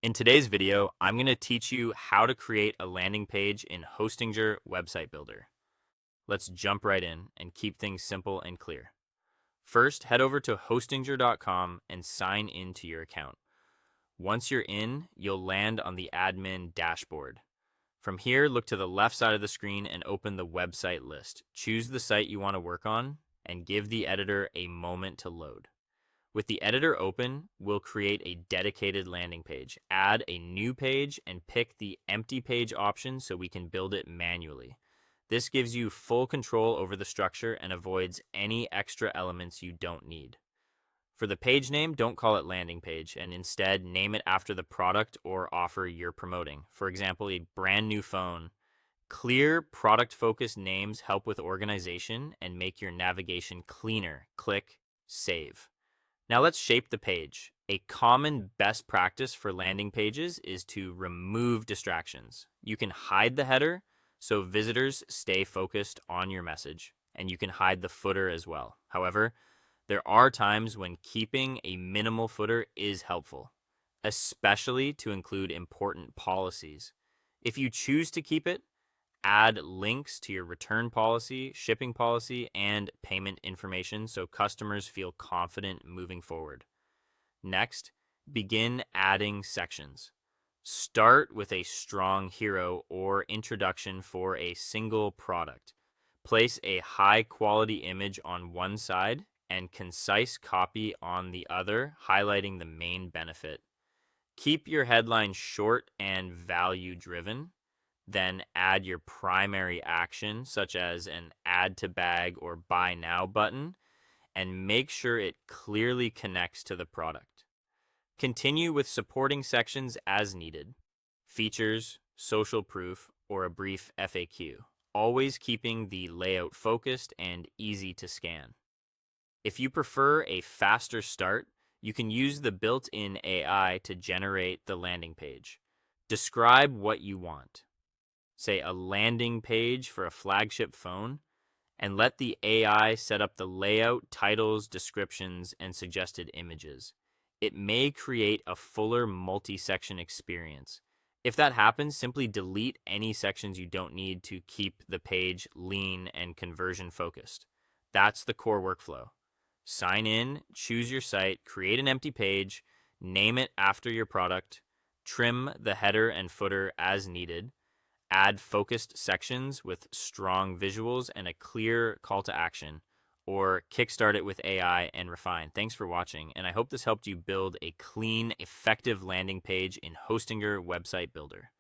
In today's video, I'm going to teach you how to create a landing page in Hostinger Website Builder. Let's jump right in and keep things simple and clear. First, head over to hostinger.com and sign into your account. Once you're in, you'll land on the admin dashboard. From here, look to the left side of the screen and open the website list. Choose the site you want to work on and give the editor a moment to load. With the editor open, we'll create a dedicated landing page. Add a new page and pick the empty page option so we can build it manually. This gives you full control over the structure and avoids any extra elements you don't need. For the page name, don't call it landing page and instead name it after the product or offer you're promoting. For example, a brand new phone. Clear product-focused names help with organization and make your navigation cleaner. Click Save. Now let's shape the page. A common best practice for landing pages is to remove distractions. You can hide the header so visitors stay focused on your message, and you can hide the footer as well. However, there are times when keeping a minimal footer is helpful, especially to include important policies. If you choose to keep it, add links to your return policy, shipping policy, and payment information so customers feel confident moving forward. Next, begin adding sections. Start with a strong hero or introduction for a single product. Place a high quality image on one side and concise copy on the other, highlighting the main benefit. Keep your headline short and value driven. Then add your primary action, such as an add to bag or buy now button, and make sure it clearly connects to the product. Continue with supporting sections as needed, features, social proof, or a brief FAQ, always keeping the layout focused and easy to scan. If you prefer a faster start, you can use the built-in AI to generate the landing page. Describe what you want, say a landing page for a flagship phone, and let the AI set up the layout, titles, descriptions, and suggested images. It may create a fuller multi-section experience. If that happens, simply delete any sections you don't need to keep the page lean and conversion focused. That's the core workflow. Sign in, choose your site, create an empty page, name it after your product, trim the header and footer as needed, add focused sections with strong visuals and a clear call to action, or kickstart it with AI and refine. Thanks for watching, and I hope this helped you build a clean, effective landing page in Hostinger Website Builder.